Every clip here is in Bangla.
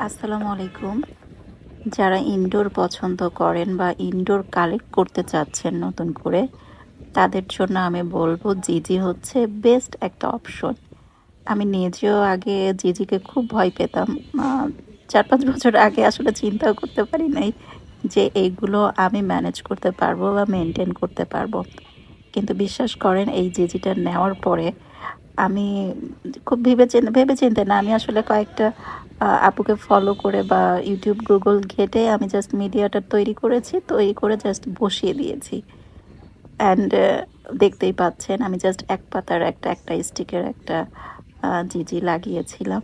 আসসালামু আলাইকুম। যারা ইনডোর পছন্দ করেন বা ইনডোর কালেক্ট করতে চাচ্ছেন নতুন করে, তাদের জন্য আমি বলবো জিজি হচ্ছে বেস্ট একটা অপশন। আমি নিজেও আগে জিজিকে খুব ভয় পেতাম। ৪-৫ বছর আগে আসলে চিন্তাও করতে পারি নাই যে এইগুলো আমি ম্যানেজ করতে পারবো বা মেনটেন করতে পারবো। কিন্তু বিশ্বাস করেন এই জিজিটা নেওয়ার পরে আমি খুব ভেবেচিন্তে না, আমি আসলে কয়েকটা আপুকে ফলো করে বা ইউটিউব গুগল ঘেটে আমি জাস্ট মিডিয়াটা তৈরি করে জাস্ট বসিয়ে দিয়েছি। অ্যান্ড দেখতেই পাচ্ছেন আমি জাস্ট এক পাতার একটা স্টিকের একটা জিজি লাগিয়েছিলাম।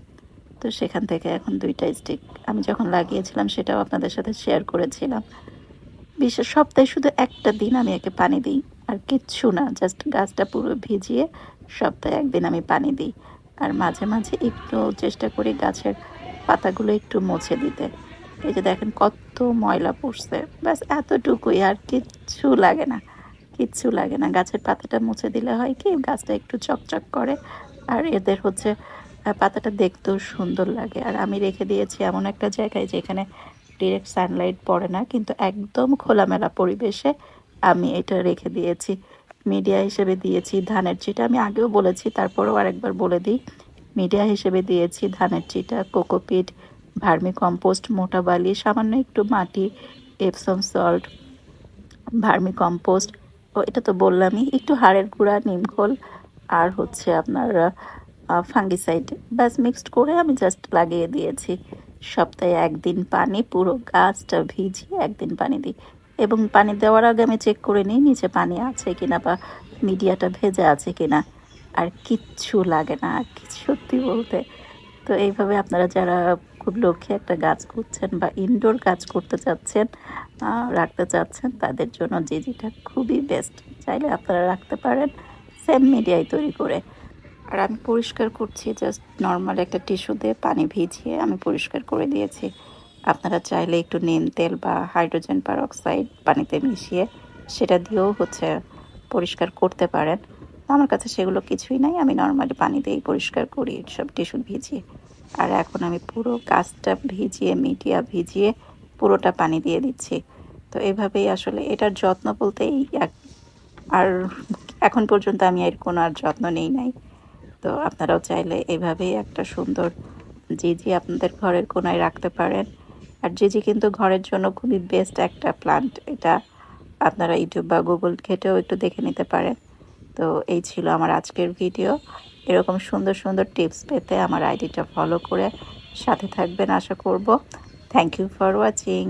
তো সেখান থেকে এখন ২টা স্টিক আমি যখন লাগিয়েছিলাম সেটাও আপনাদের সাথে শেয়ার করেছিলাম। বিশেষ সপ্তাহে শুধু একটা দিন আমি একে পানি দিই, আর কিচ্ছু না, জাস্ট গাছটা পুরো ভিজিয়ে সপ্তাহে একদিন আমি পানি দিই। আর মাঝে মাঝে একটু চেষ্টা করি গাছের পাতাগুলো একটু মুছে দিতে। এই যে দেখেন কত ময়লা পড়ছে, ব্যাস এতটুকুই, আর কিচ্ছু লাগে না। গাছের পাতাটা মুছে দিলে হয় কি গাছটা একটু চকচক করে, আর এদের হচ্ছে পাতাটা দেখতেও সুন্দর লাগে। আর আমি রেখে দিয়েছি এমন একটা জায়গায় যেখানে ডিরেক্ট সানলাইট পড়ে না, কিন্তু একদম খোলামেলা পরিবেশে আমি এটা রেখে দিয়েছি। মিডিয়া হিসেবে দিয়েছি ধানের চিটা, আমি আগেও বলেছি তারপরেও আরেকবার বলে দিই। মিডিয়া হিসেবে দিয়েছি ধানের চিটা, কোকোপিট, ভার্মি কম্পোস্ট, মোটা বালি, সামান্য একটু মাটি, এপসম সল্ট, ভার্মি কম্পোস্ট, ও এটা তো বললামই, একটু হাড়ের গুঁড়া, নিমখোল, আর হচ্ছে আপনার ফাঙ্গিসাইড, ব্যাস মিক্সড করে আমি জাস্ট লাগিয়ে দিয়েছি। সপ্তাহে একদিন পানি, পুরো গাছটা ভিজিয়ে একদিন পানি দিই। এবং পানি দেওয়ার আগে আমি চেক করে নিই নিচে পানি আছে কিনা বা মিডিয়াটা ভেজা আছে কিনা। আর কিচ্ছু লাগে না, আর কিছু সত্যি বলতে। তো এইভাবে আপনারা যারা খুব লক্ষ্যে একটা গাছ করছেন বা ইনডোর কাজ করতে চাচ্ছেন, রাখতে চাচ্ছেন, তাদের জন্য জিজিটা খুবই বেস্ট। চাইলে আপনারা রাখতে পারেন সেম মিডিয়ায় তৈরি করে। আর আমি পরিষ্কার করছি জাস্ট নর্মাল একটা টিস্যু দিয়ে পানি ভিজিয়ে আমি পরিষ্কার করে দিয়েছি। আপনারা চাইলে একটু নিম তেল বা হাইড্রোজেন পারক্সাইড পানিতে মিশিয়ে সেটা দিয়েও হচ্ছে পরিষ্কার করতে পারেন। আমার কাছে সেগুলো কিছুই নাই, আমি নর্মালি পানি দিয়েই পরিষ্কার করি সব টিস্যু ভিজিয়ে। আর এখন আমি পুরো গাছটা ভিজিয়ে, মিডিয়া ভিজিয়ে পুরোটা পানি দিয়ে দিচ্ছি। তো এভাবেই আসলে এটার যত্ন বলতে আর এখন পর্যন্ত আমি এর কোনো আর যত্ন নেই নাই। তো আপনারাও চাইলে এভাবেই একটা সুন্দর জিজি আপনাদের ঘরের কোনায় রাখতে পারেন। আর জিজি কিন্তু ঘরের জন্য খুবই বেস্ট একটা প্লান্ট। এটা আপনারা ইউটিউব বা গুগল ঘেটেও একটু দেখে নিতে পারেন। তো এই ছিল আমার আজকের ভিডিও। এরকম সুন্দর সুন্দর টিপস পেতে আমার আইডিটা ফলো করে সাথে থাকবেন আশা করব। Thank you for watching.